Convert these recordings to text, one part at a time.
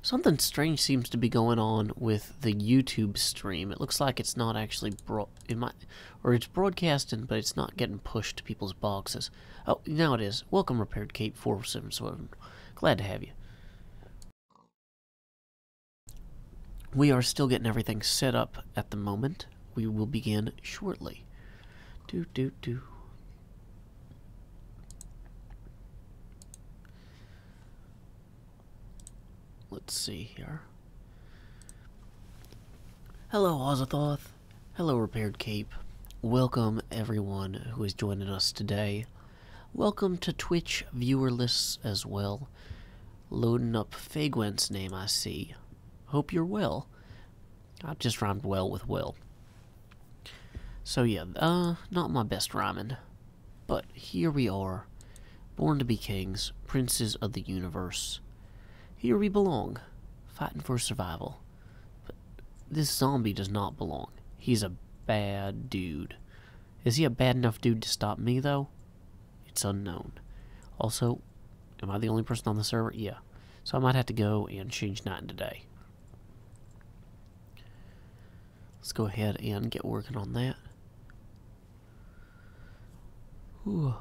Something strange seems to be going on with the YouTube stream. It looks like it's not actually it's broadcasting, but it's not getting pushed to people's boxes. Oh, now it is. Welcome, Repaired Cape 477. Glad to have you. We are still getting everything set up at the moment. We will begin shortly. Let's see here. Hello, Ozathoth. Hello, Repaired Cape. Welcome, everyone who is joining us today. Welcome to Twitch viewer lists as well. Loading up Fagwent's name, I see. Hope you're well. I just rhymed well with well. So yeah, not my best rhyming. But here we are. Born to be kings, princes of the universe. Here we belong, fighting for survival. But this zombie does not belong. He's a bad dude. Is he a bad enough dude to stop me, though? It's unknown. Also, am I the only person on the server? Yeah. So I might have to go and change night into day. Let's go ahead and get working on that. Ooh,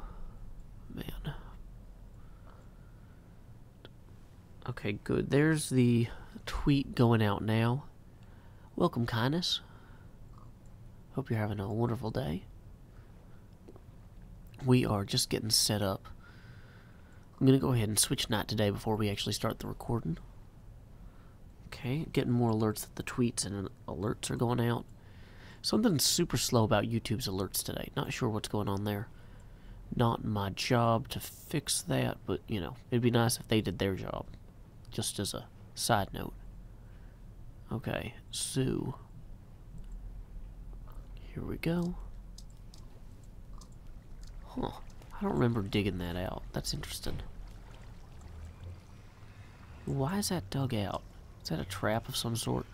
man. Okay, good. There's the tweet going out now. Welcome, kindness. Hope you're having a wonderful day. We are just getting set up. I'm going to go ahead and switch night today before we actually start the recording. Okay, getting more alerts that the tweets and alerts are going out. Something's super slow about YouTube's alerts today. Not sure what's going on there. Not my job to fix that, but, you know, it'd be nice if they did their job. Just as a side note. Okay, so here we go. Huh. I don't remember digging that out. That's interesting. Why is that dug out? Is that a trap of some sort?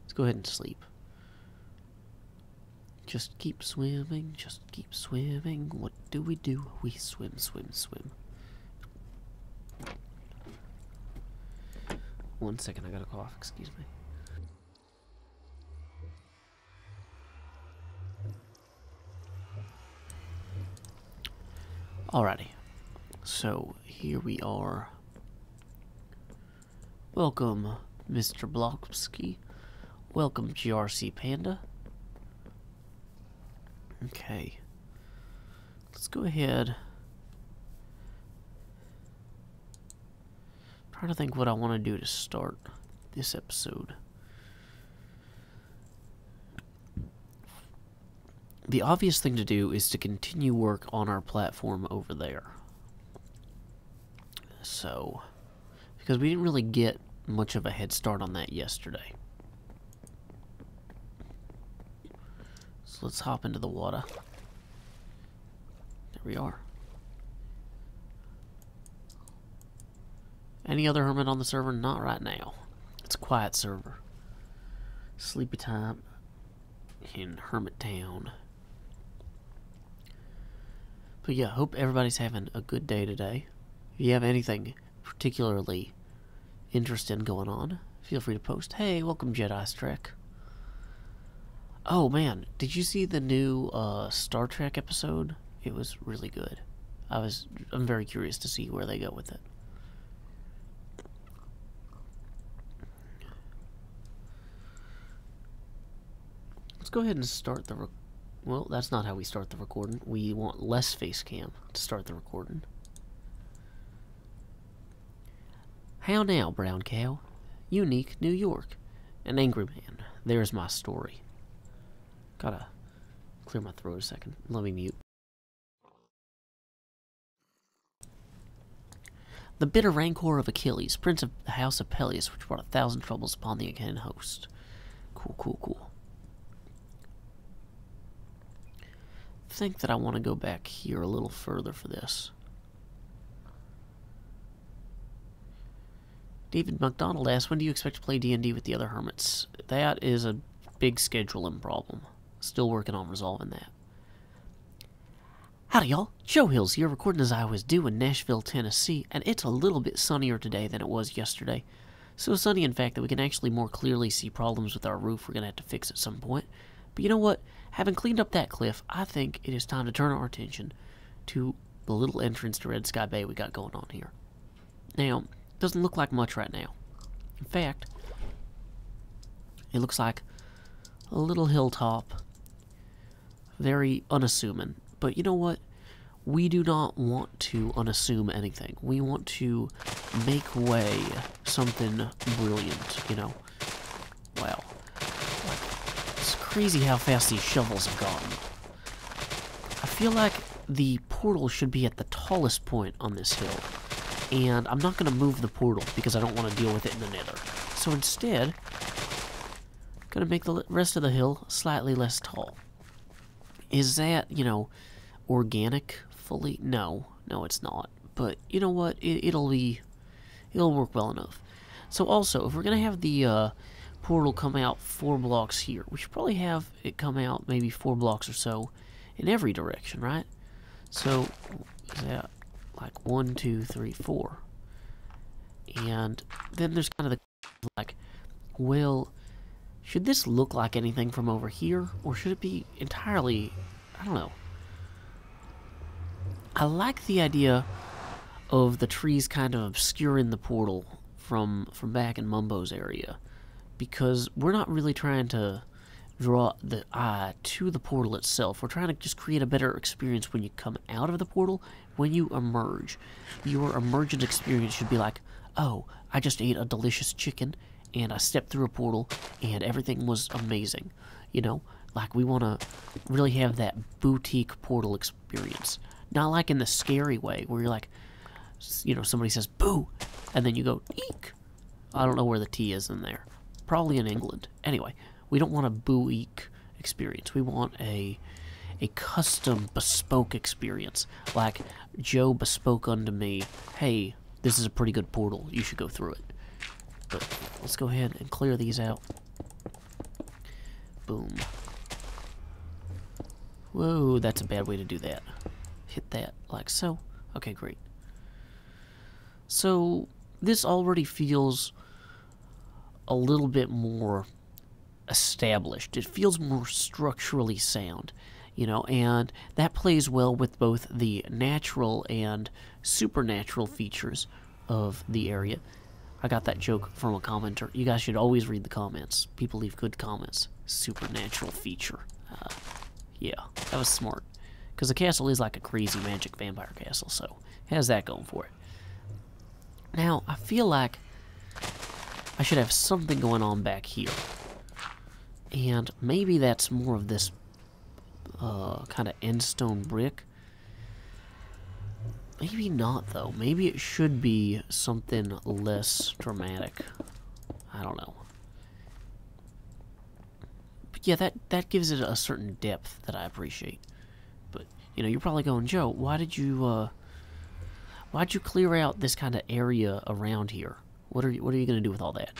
Let's go ahead and sleep. Just keep swimming, just keep swimming. What do? We swim, swim, swim. 1 second, I got a cough, excuse me. Alrighty, so here we are. Welcome, Mr. Blocksky. Welcome, GRC Panda. Okay, let's go ahead. Trying to think what I want to do to start this episode. The obvious thing to do is to continue work on our platform over there. So, because we didn't really get much of a head start on that yesterday. So let's hop into the water. There we are. Any other hermit on the server? Not right now. It's a quiet server. Sleepy time in Hermit Town. But yeah, hope everybody's having a good day today. If you have anything particularly interesting going on, feel free to post. Hey, welcome Jedi Trek. Oh man, did you see the new Star Trek episode? It was really good. I'm very curious to see where they go with it. Let's go ahead and start the well, that's not how we start the recording. We want less face cam to start the recording. How now, brown cow? Unique, New York. An angry man. There's my story. Gotta clear my throat a second. Let me mute. The bitter rancor of Achilles, prince of the house of Peleus, which brought 1,000 troubles upon the Achaean host. Cool, cool, cool. I think that I want to go back here a little further for this. David McDonald asks, when do you expect to play D&D with the other hermits? That is a big scheduling problem. Still working on resolving that. Howdy y'all, Joe Hills here, recording as I always do in Nashville, Tennessee, and it's a little bit sunnier today than it was yesterday. So sunny, in fact, that we can actually more clearly see problems with our roof we're going to have to fix at some point. But you know what? Having cleaned up that cliff, I think it is time to turn our attention to the little entrance to Red Sky Bay we got going on here. Now, it doesn't look like much right now. In fact, it looks like a little hilltop, very unassuming. But you know what? We do not want to unassume anything. We want to make way something brilliant, you know? Wow. It's crazy how fast these shovels have gotten. I feel like the portal should be at the tallest point on this hill. And I'm not going to move the portal because I don't want to deal with it in the nether. So instead, I'm going to make the rest of the hill slightly less tall. Is that, you know, organic fully? No, it's not. But you know what? It'll work well enough. So also, if we're gonna have the portal come out 4 blocks here, we should probably have it come out maybe 4 blocks or so in every direction, right? So is that like 1, 2, 3, 4? And then there's kind of the like, well, should this look like anything from over here, or should it be entirely, I don't know. I like the idea of the trees kind of obscuring the portal from back in Mumbo's area, because we're not really trying to draw the eye to the portal itself. We're trying to just create a better experience when you come out of the portal. When you emerge, your emergent experience should be like, oh, I just ate a delicious chicken, and I stepped through a portal, and everything was amazing. You know? Like, we want to really have that boutique portal experience. Not like in the scary way, where you're like, you know, somebody says, boo! And then you go, eek! I don't know where the T is in there. Probably in England. Anyway, we don't want a boo-eek experience. We want a custom, bespoke experience. Like, Joe bespoke unto me, hey, this is a pretty good portal. You should go through it. But let's go ahead and clear these out. Boom. Whoa, that's a bad way to do that. Hit that like so. Okay, great. So, this already feels a little bit more established. It feels more structurally sound, you know, and that plays well with both the natural and supernatural features of the area. I got that joke from a commenter. You guys should always read the comments. People leave good comments. Supernatural feature. Yeah, that was smart. Because the castle is like a crazy magic vampire castle, so it has that going for it. Now, I feel like I should have something going on back here. And maybe that's more of this kind of end stone brick. Maybe not, though. Maybe it should be something less dramatic. I don't know. But yeah, that gives it a certain depth that I appreciate. But, you know, you're probably going, Joe, why'd you clear out this kind of area around here? What are you going to do with all that?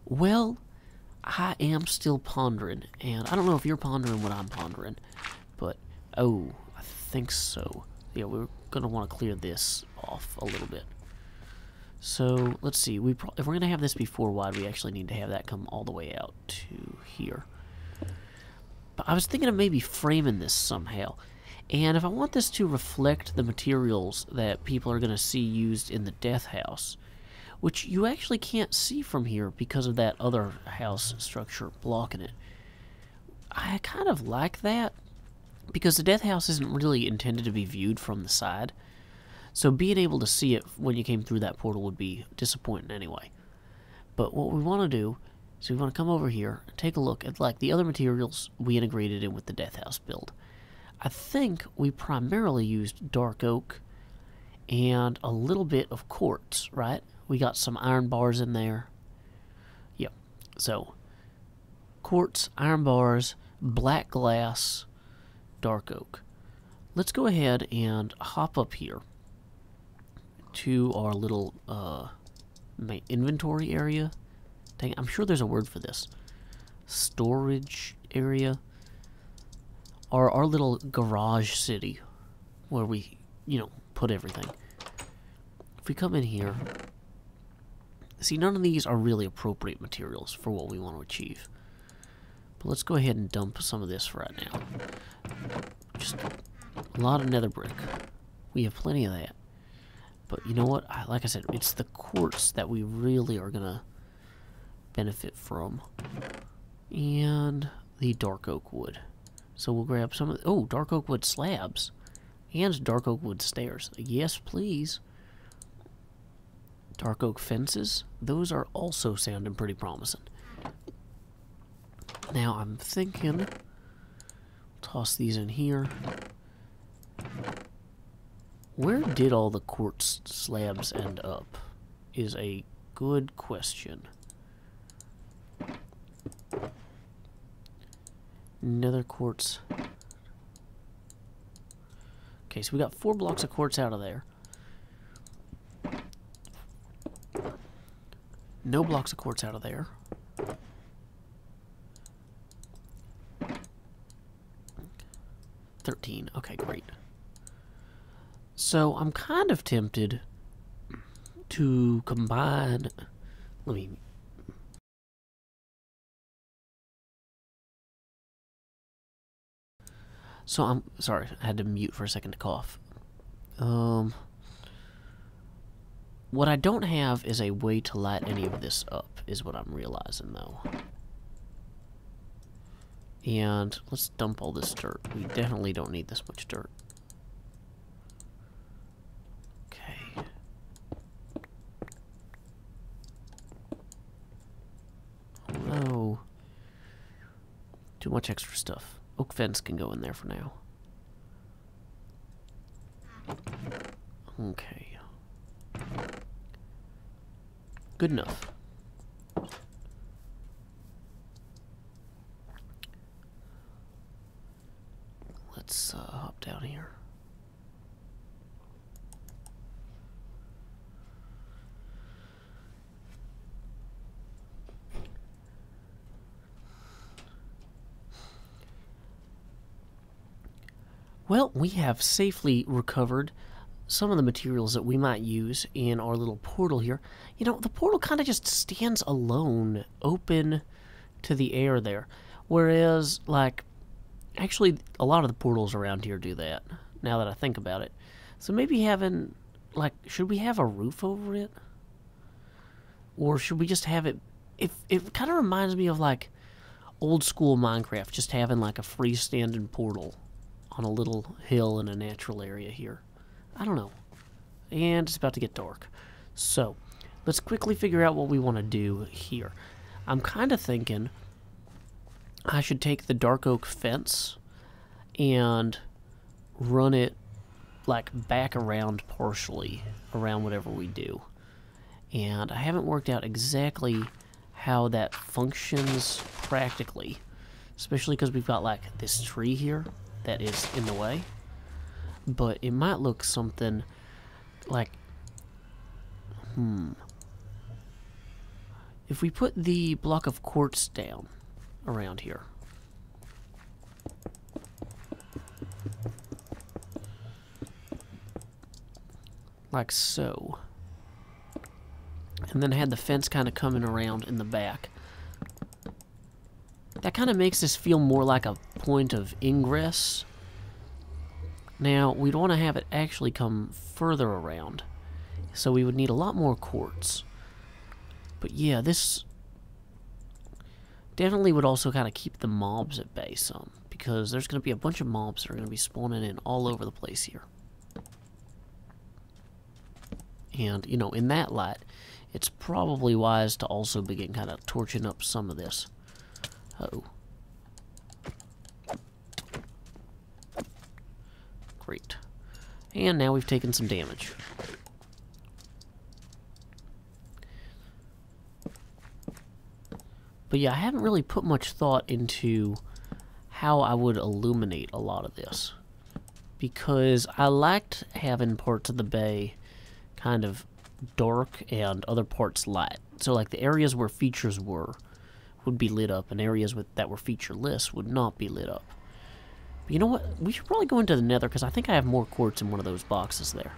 Well, I am still pondering, and I don't know if you're pondering what I'm pondering, but, oh, I think so. Yeah, we're going to want to clear this off a little bit. So, let's see. If we're going to have this be 4 wide, we actually need to have that come all the way out to here. But I was thinking of maybe framing this somehow. And if I want this to reflect the materials that people are going to see used in the death house, which you actually can't see from here because of that other house structure blocking it, I kind of like that, because the death house isn't really intended to be viewed from the side. So being able to see it when you came through that portal would be disappointing anyway. But what we want to do is we want to come over here and take a look at like the other materials we integrated in with the death house build. I think we primarily used dark oak and a little bit of quartz, right? We got some iron bars in there. Yep. So, quartz, iron bars, black glass, dark oak. Let's go ahead and hop up here to our little inventory area. Dang, I'm sure there's a word for this. Storage area. Our little garage city. where we, put everything. If we come in here, see, none of these are really appropriate materials for what we want to achieve. But let's go ahead and dump some of this right now. Just a lot of nether brick. We have plenty of that. But you know what? Like I said, it's the quartz that we really are going to benefit from. And the dark oak wood. So we'll grab some of... Oh, dark oak wood slabs. And dark oak wood stairs. Yes, please. Dark oak fences. Those are also sounding pretty promising. Now, I'm thinking... Toss these in here. Where did all the quartz slabs end up? Is a good question. Nether quartz. Okay, so we got 4 blocks of quartz out of there. No blocks of quartz out of there. Okay, great. So I'm kind of tempted to combine... Let me... So I'm... Sorry, I had to mute for a second to cough. What I don't have is a way to light any of this up, is what I'm realizing, though. And let's dump all this dirt. We definitely don't need this much dirt. Okay. Oh no. Too much extra stuff. Oak fence can go in there for now. Okay. Good enough. Let's hop down here. Well, we have safely recovered some of the materials that we might use in our little portal here. You know, the portal kind of just stands alone, open to the air there. Whereas, like, actually, a lot of the portals around here do that, now that I think about it. So maybe having, like, should we have a roof over it? Or should we just have it... It kind of reminds me of, like, old school Minecraft, just having, like, a freestanding portal on a little hill in a natural area here. I don't know. And it's about to get dark. So, let's quickly figure out what we want to do here. I'm kind of thinking I should take the dark oak fence and run it, like, back around partially around whatever we do. And I haven't worked out exactly how that functions practically, especially because we've got, like, this tree here that is in the way. But it might look something like, if we put the block of quartz down around here, like so, and then had the fence kind of coming around in the back, that kind of makes this feel more like a point of ingress. Now, we'd want to have it actually come further around, so we would need a lot more quartz. But yeah, this definitely would also kind of keep the mobs at bay some, because there's going to be a bunch of mobs that are going to be spawning in all over the place here. And, you know, in that light, it's probably wise to also begin kind of torching up some of this. Uh-oh. Great. And now we've taken some damage. But yeah, I haven't really put much thought into how I would illuminate a lot of this, because I liked having parts of the bay kind of dark and other parts light. So like the areas where features were would be lit up, and areas that were featureless would not be lit up. But you know what? We should probably go into the nether, because I think I have more quartz in one of those boxes there.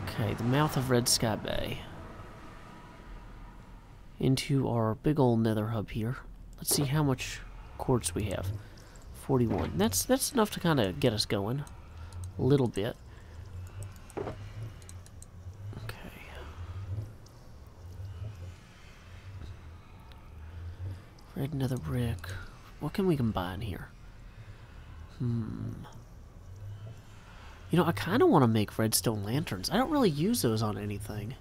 Okay, the mouth of Red Sky Bay. Into our big old nether hub here. Let's see how much quartz we have. 41. That's enough to kind of get us going. A little bit. Okay. Red nether brick. What can we combine here? You know, I kind of want to make redstone lanterns. I don't really use those on anything.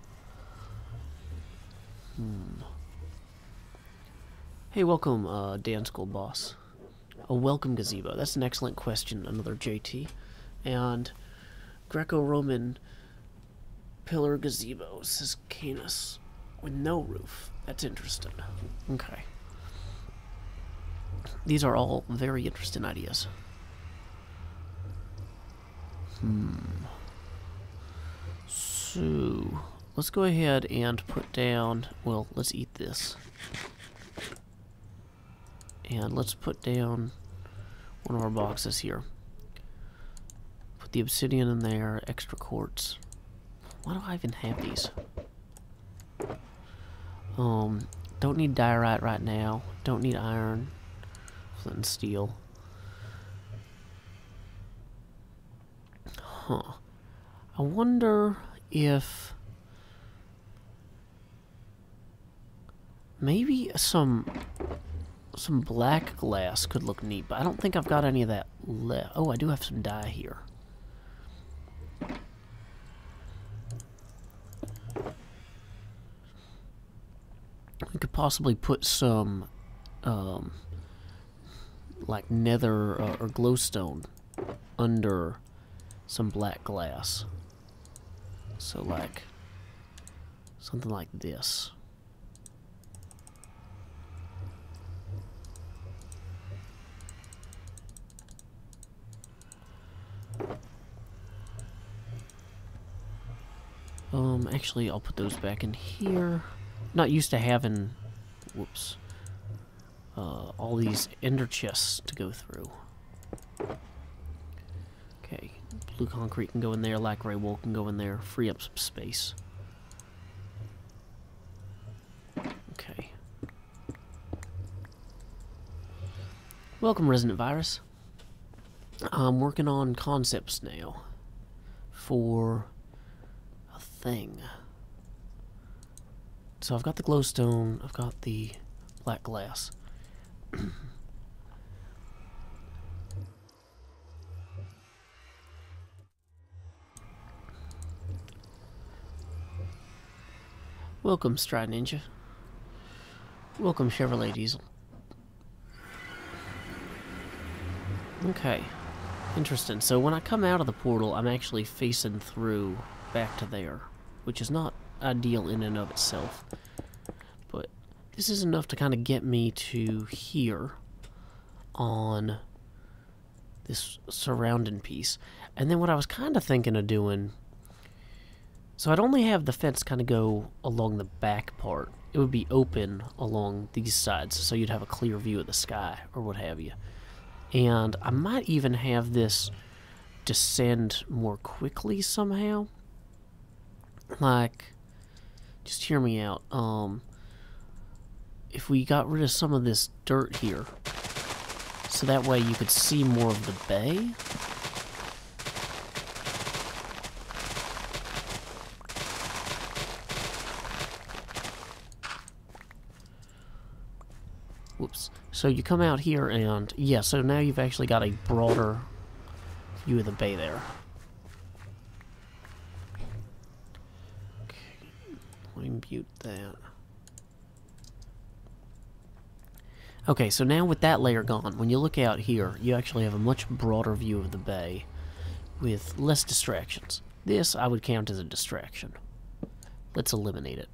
Hey, welcome, Dan School Boss. A welcome gazebo. That's an excellent question, another JT. And Greco-Roman pillar gazebo, says Canis, with no roof. That's interesting. Okay. These are all very interesting ideas. So, let's go ahead and put down, well, let's eat this. And let's put down one of our boxes here. Put the obsidian in there, extra quartz. Why do I even have these? Don't need diorite right now. Don't need iron, flint and steel. Huh. I wonder if maybe some black glass could look neat, but I don't think I've got any of that left. Oh, I do have some dye here. We could possibly put some like nether or glowstone under some black glass. So like something like this. Actually, I'll put those back in here. Not used to having, whoops, all these ender chests to go through. Okay, blue concrete can go in there, black gray wool can go in there, free up some space. Okay. Welcome, Resident Virus. I'm working on concepts now for a thing. So I've got the glowstone, I've got the black glass. Welcome, Stride Ninja. Welcome, Chevrolet Diesel. Okay. Interesting. So when I come out of the portal, I'm actually facing through back to there, which is not ideal in and of itself. But this is enough to kind of get me to here on this surrounding piece. And then what I was kind of thinking of doing, so I'd only have the fence kind of go along the back part. It would be open along these sides, so you'd have a clear view of the sky, or what have you. And I might even have this descend more quickly somehow. Like, just hear me out. If we got rid of some of this dirt here, so that way you could see more of the bay. Whoops. So you come out here and, yeah, so now you've actually got a broader view of the bay there. Okay, let me mute that. Okay, so now with that layer gone, when you look out here, you actually have a much broader view of the bay with less distractions. This I would count as a distraction. Let's eliminate it.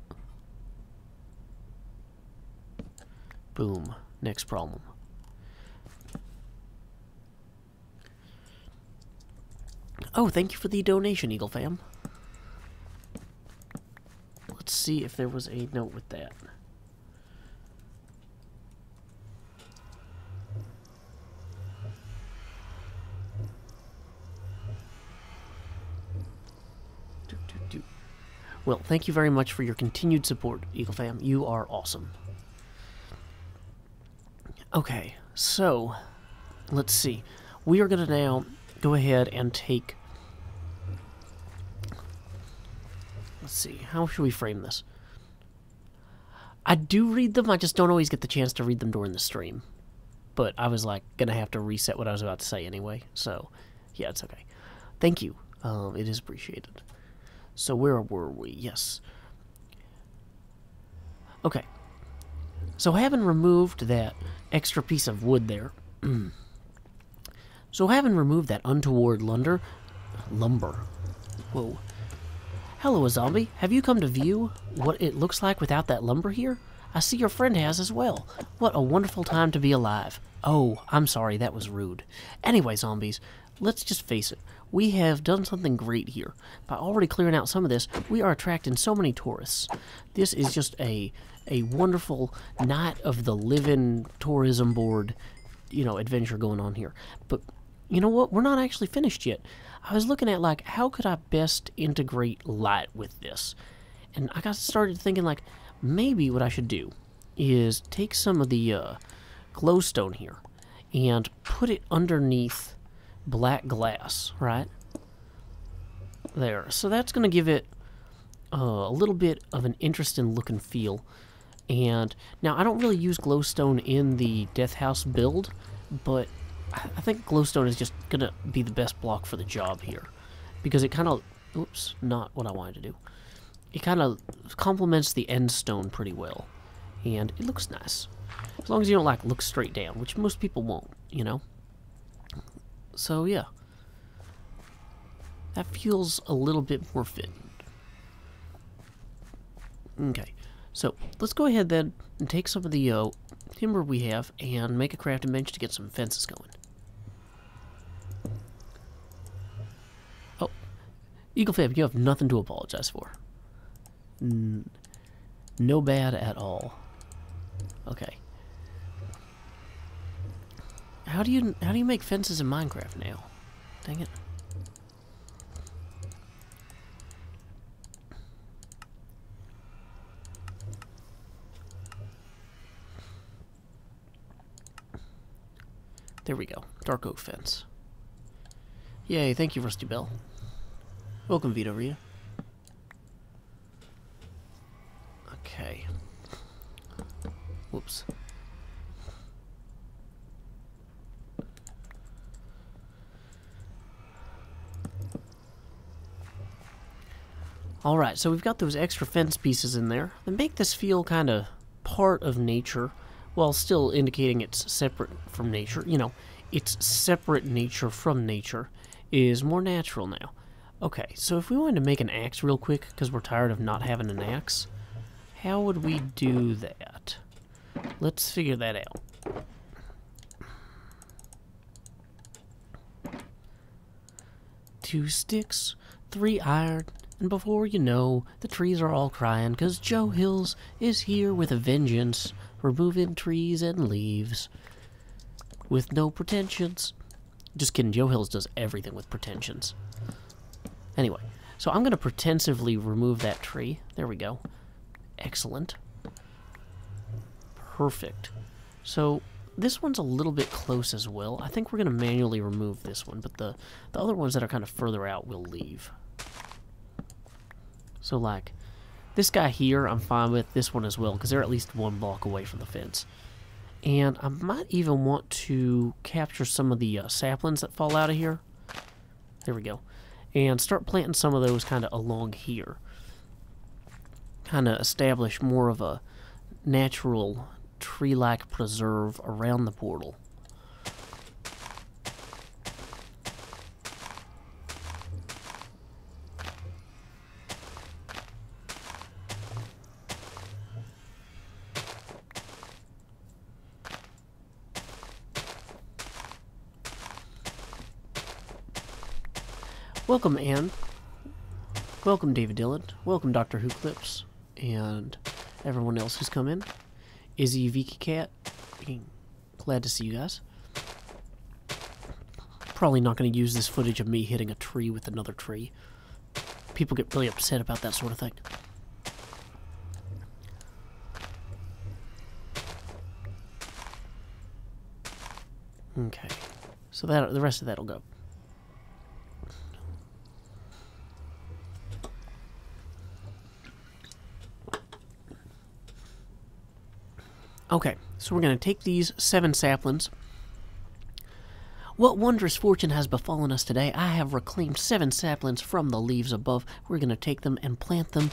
Boom. Next problem. Oh, thank you for the donation, Eagle Fam. Let's see if there was a note with that. Well, thank you very much for your continued support, Eagle Fam. You are awesome. Okay, so let's see. We are going to now go ahead and take... Let's see, how should we frame this? I do read them, I just don't always get the chance to read them during the stream. But I was, like, going to have to reset what I was about to say anyway, so, yeah, it's okay. Thank you. It is appreciated. So, where were we? Yes. Okay. So, having removed that extra piece of wood there... So, having removed that untoward lumber... Whoa. Hello, a zombie. Have you come to view what it looks like without that lumber here? I see your friend has as well. What a wonderful time to be alive. Oh, I'm sorry, that was rude. Anyway, zombies, let's just face it. We have done something great here. By already clearing out some of this, we are attracting so many tourists. This is just a wonderful night of the living tourism board, you know, adventure going on here. But you know what? We're not actually finished yet. I was looking at, like, how could I best integrate light with this? And I got started thinking, like, maybe what I should do is take some of the glowstone here and put it underneath black glass, right? There. So that's going to give it a little bit of an interesting look and feel. And now, I don't really use glowstone in the Death House build, but I think glowstone is just going to be the best block for the job here. Because it kind of... Oops, not what I wanted to do. It kind of complements the end stone pretty well. And it looks nice. As long as you don't, like, look straight down, which most people won't, you know? So, yeah. That feels a little bit more fitting. Okay. So, let's go ahead then and take some of the timber we have and make a crafting bench to get some fences going. Oh, Eagle Fam, you have nothing to apologize for. No bad at all. Okay. How do you make fences in Minecraft now? Dang it. There we go. Dark oak fence. Yay, thank you, Rusty Bell. Welcome, Vito Ria. Okay. Whoops. Alright, so we've got those extra fence pieces in there that make this feel kind of part of nature, while still indicating it's separate from nature. You know, its separate nature from nature is more natural now. Okay, so if we wanted to make an axe real quick, because we're tired of not having an axe, how would we do that? Let's figure that out. Two sticks, 3 iron, and before you know, the trees are all crying, because Joe Hills is here with a vengeance, removing trees and leaves with no pretensions. Just kidding, Joe Hills does everything with pretensions. Anyway, so I'm going to pretensively remove that tree. There we go. Excellent. Perfect. So this one's a little bit close as well. I think we're going to manually remove this one, but the other ones that are kind of further out we'll leave. So, like, this guy here I'm fine with, this one as well, because they're at least 1 block away from the fence. And I might even want to capture some of the saplings that fall out of here. There we go. And start planting some of those kind of along here. Kind of establish more of a natural tree-like preserve around the portal. Welcome, Anne. Welcome, David Dillon. Welcome, Dr. Who Clips. And everyone else who's come in. Izzy, Vicky Cat. Glad to see you guys. Probably not going to use this footage of me hitting a tree with another tree. People get really upset about that sort of thing. Okay. So that the rest of that'll go. Okay, so we're going to take these 7 saplings. What wondrous fortune has befallen us today? I have reclaimed 7 saplings from the leaves above. We're going to take them and plant them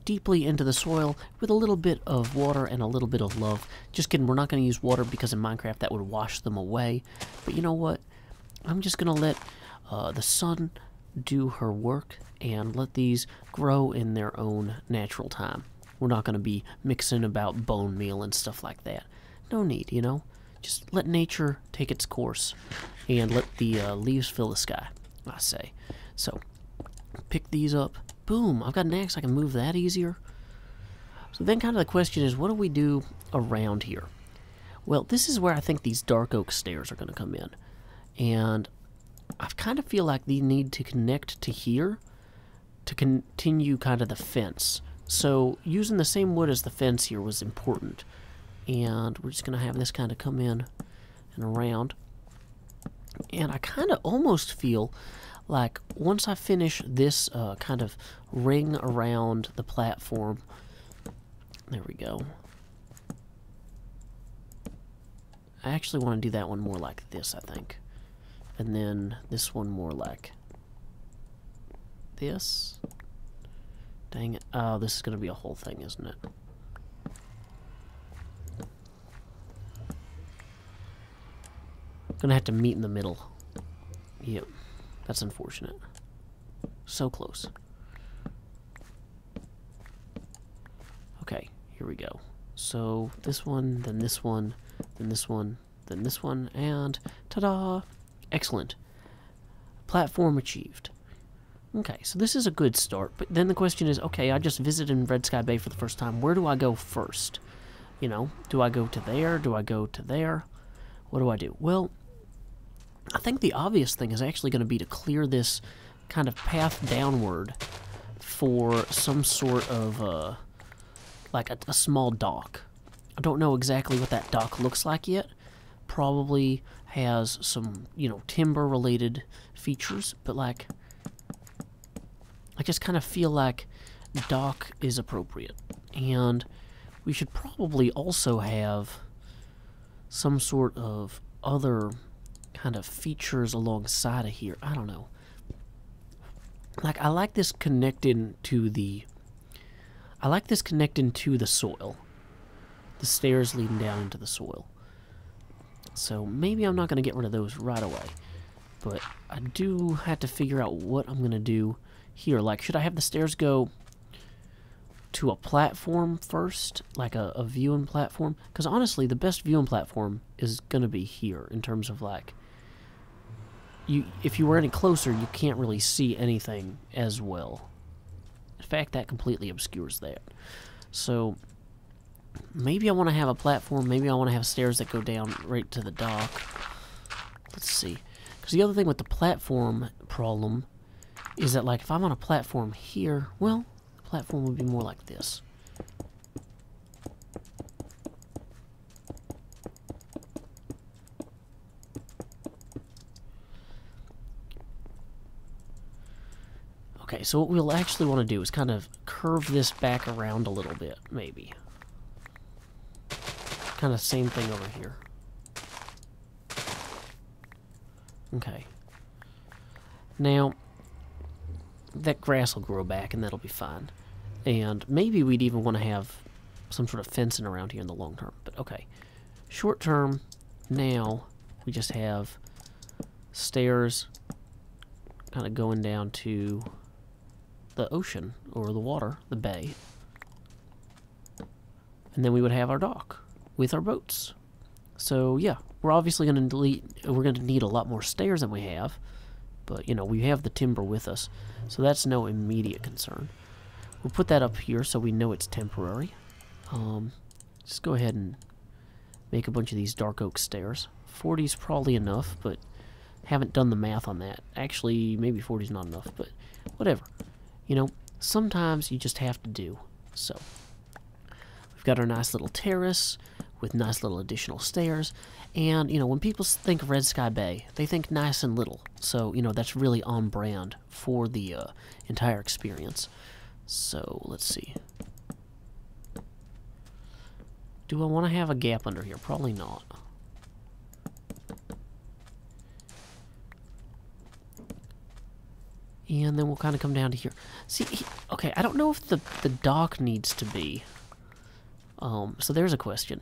deeply into the soil with a little bit of water and a little bit of love. Just kidding, we're not going to use water because in Minecraft that would wash them away. But you know what? I'm just going to let the sun do her work and let these grow in their own natural time. We're not going to be mixing about bone meal and stuff like that. No need, you know? Just let nature take its course and let the leaves fill the sky, I say. So, pick these up. Boom, I've got an axe. I can move that easier. So then kind of the question is, what do we do around here? Well, this is where I think these dark oak stairs are going to come in. And I kind of feel like they need to connect to here to continue kind of the fence. So using the same wood as the fence here was important. And we're just going to have this kind of come in and around. And I kind of almost feel like once I finish this kind of ring around the platform, there we go. I actually want to do that one more like this, I think. And then this one more like this. Dang it. Oh, this is going to be a whole thing, isn't it? Gonna have to meet in the middle. Yep. That's unfortunate. So close. Okay, here we go. So, this one, then this one, then this one, then this one, and ta-da! Excellent. Platform achieved. Okay, so this is a good start, but then the question is, okay, I just visited Red Sky Bay for the first time. Where do I go first? You know, do I go to there? Do I go to there? What do I do? Well, I think the obvious thing is actually going to be to clear this kind of path downward for some sort of, like a small dock. I don't know exactly what that dock looks like yet. Probably has some, you know, timber-related features, but, like, I just kind of feel like dock is appropriate. And we should probably also have some sort of other kind of features alongside of here. I don't know. Like, I like this connecting to the... I like this connecting to the soil. The stairs leading down into the soil. So maybe I'm not going to get rid of those right away. But I do have to figure out what I'm going to do here. Like, should I have the stairs go to a platform first? Like a viewing platform? Because honestly, the best viewing platform is going to be here in terms of, like... if you were any closer, you can't really see anything as well. In fact, that completely obscures that. So, maybe I want to have a platform. Maybe I want to have stairs that go down right to the dock. Let's see. Because the other thing with the platform problem is that, like, if I'm on a platform here, well, the platform would be more like this. Okay, so what we'll actually want to do is kind of curve this back around a little bit, maybe. Kind of same thing over here. Okay. Now, that grass will grow back and that'll be fine. And maybe we'd even want to have some sort of fencing around here in the long term. But okay. Short term, now we just have stairs kind of going down to the ocean, or the water, the bay. And then we would have our dock with our boats. So yeah, we're obviously going to need a lot more stairs than we have, but you know, we have the timber with us, so that's no immediate concern. We'll put that up here so we know it's temporary. Just go ahead and make a bunch of these dark oak stairs. 40's probably enough, but haven't done the math on that. Actually, maybe 40's not enough, but whatever. You know, sometimes you just have to do. So, we've got our nice little terrace. with nice little additional stairs. And, you know, when people think of Red Sky Bay, they think nice and little. So, you know, that's really on brand for the entire experience. So, let's see. Do I want to have a gap under here? Probably not. And then we'll kind of come down to here. See, okay, I don't know if the dock needs to be... so there's a question.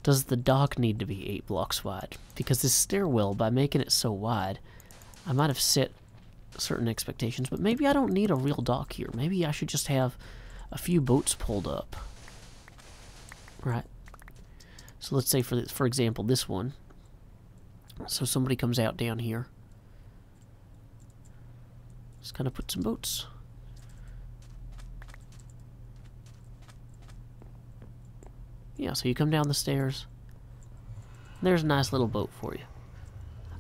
Does the dock need to be 8 blocks wide? Because this stairwell, by making it so wide, I might have set certain expectations, but maybe I don't need a real dock here. Maybe I should just have a few boats pulled up. Right. So let's say, for example, this one. So somebody comes out down here. Just kind of put some boats. Yeah, so you come down the stairs. There's a nice little boat for you.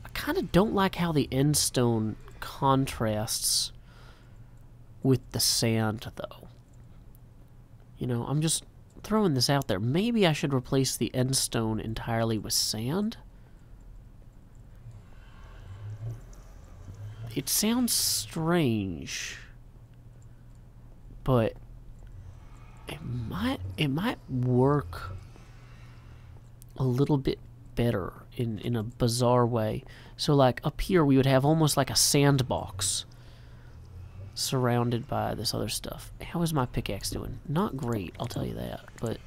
I kind of don't like how the end stone contrasts with the sand, though. You know, I'm just throwing this out there. Maybe I should replace the end stone entirely with sand. It sounds strange, but it might work a little bit better in a bizarre way. So like up here we would have almost like a sandbox surrounded by this other stuff. How is my pickaxe doing? Not great, I'll tell you that, but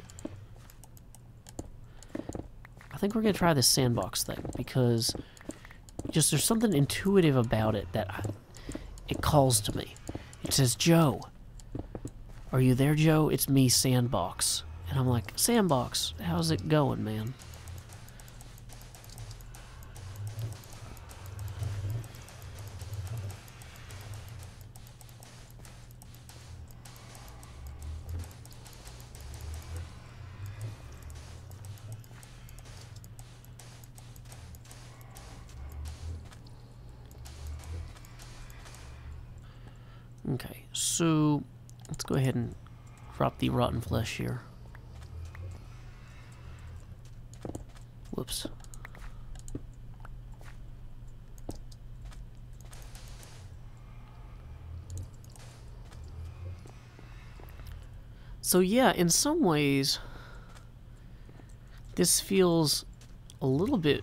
I think we're gonna try this sandbox thing because just there's something intuitive about it that it calls to me. It says, Joe, are you there, Joe? It's me, Sandbox. And I'm like, Sandbox, how's it going, man? Okay, so let's go ahead and drop the rotten flesh here. Whoops. So yeah, in some ways, this feels a little bit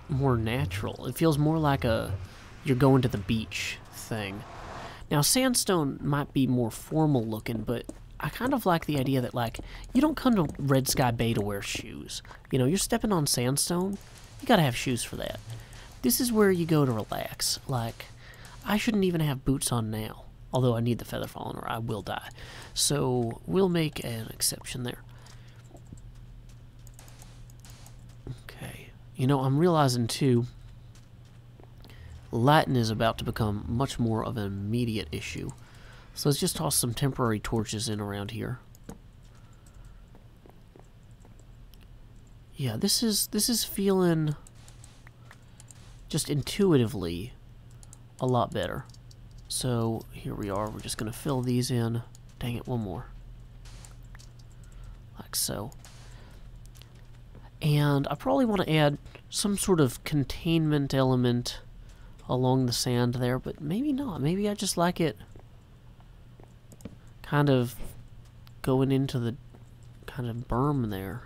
more natural. It feels more like a you're going to the beach thing. Now, sandstone might be more formal looking, but I kind of like the idea that, like, you don't come to Red Sky Bay to wear shoes. You know, you're stepping on sandstone, you gotta have shoes for that. This is where you go to relax. Like, I shouldn't even have boots on now, although I need the feather falling or I will die. So, we'll make an exception there. Okay. You know, I'm realizing, too, lighting is about to become much more of an immediate issue. So let's just toss some temporary torches in around here. Yeah, this is feeling just intuitively a lot better. So here we are, we're just gonna fill these in. Dang it, one more. Like so. And I probably want to add some sort of containment element along the sand there, but maybe not. Maybe I just like it kind of going into the kind of berm there.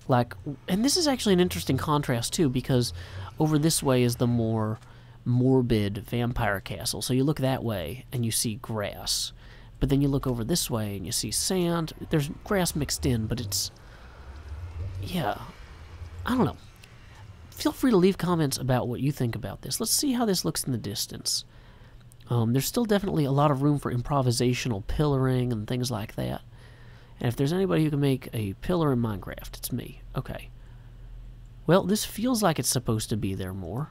Like, and this is actually an interesting contrast too, because over this way is the more morbid vampire castle. So you look that way and you see grass, but then you look over this way and you see sand. There's grass mixed in, but it's, yeah, I don't know. Feel free to leave comments about what you think about this. Let's see how this looks in the distance. There's still definitely a lot of room for improvisational pillaring and things like that. And if there's anybody who can make a pillar in Minecraft, it's me. Okay. Well, this feels like it's supposed to be there more.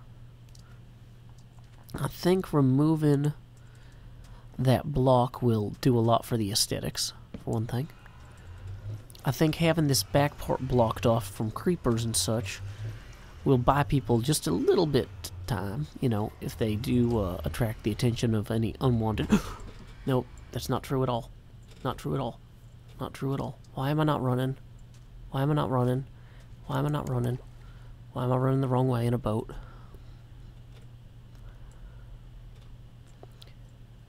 I think removing that block will do a lot for the aesthetics, for one thing. I think having this back part blocked off from creepers and such will buy people just a little bit time, you know, if they do attract the attention of any unwanted... Nope, that's not true at all. Not true at all. Not true at all. Why am I not running? Why am I not running? Why am I not running? Why am I running the wrong way in a boat?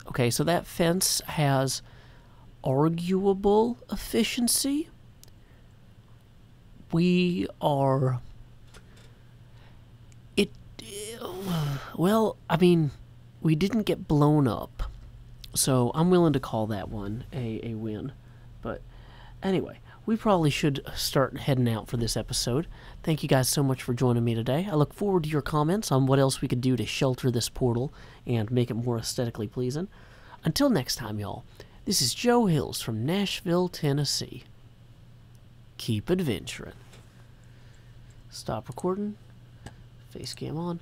Okay, so that fence has arguable efficiency. We are... Well, I mean, we didn't get blown up. So I'm willing to call that one a win. But anyway, we probably should start heading out for this episode. Thank you guys so much for joining me today. I look forward to your comments on what else we could do to shelter this portal and make it more aesthetically pleasing. Until next time, y'all, this is Joe Hills from Nashville, Tennessee. Keep adventuring. Stop recording. Face cam on.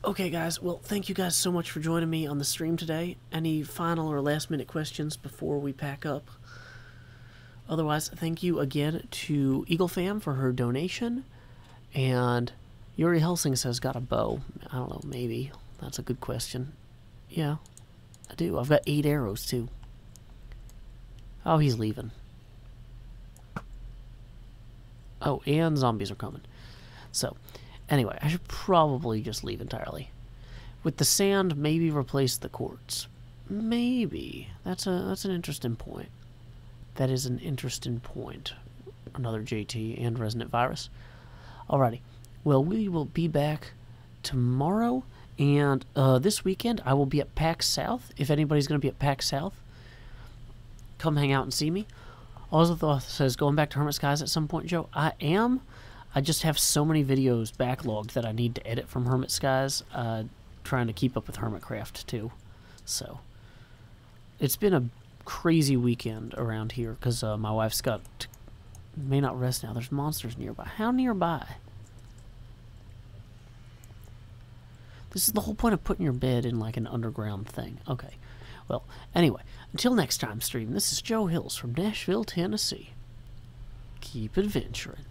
Okay, guys, well, thank you guys so much for joining me on the stream today. Any final or last-minute questions before we pack up? Otherwise, thank you again to EagleFam for her donation. And Yuri Helsing says, got a bow. I don't know, maybe. That's a good question. Yeah, I do. I've got 8 arrows, too. Oh, he's leaving. Oh, and zombies are coming. So... Anyway, I should probably just leave entirely. With the sand, maybe replace the quartz. Maybe. That's an interesting point. That is an interesting point. Another JT and Resonant Virus. Alrighty. Well, we will be back tomorrow. And this weekend, I will be at Pax South. If anybody's going to be at Pax South, come hang out and see me. Ozathoth says, going back to Hermit Skies at some point, Joe. I am. I just have so many videos backlogged that I need to edit from Hermit Skies, trying to keep up with Hermitcraft, too. So, it's been a crazy weekend around here, because my wife's got... may not rest now. There's monsters nearby. How nearby? This is the whole point of putting your bed in, like, an underground thing. Okay. Well, anyway, until next time, stream, this is Joe Hills from Nashville, Tennessee. Keep adventuring.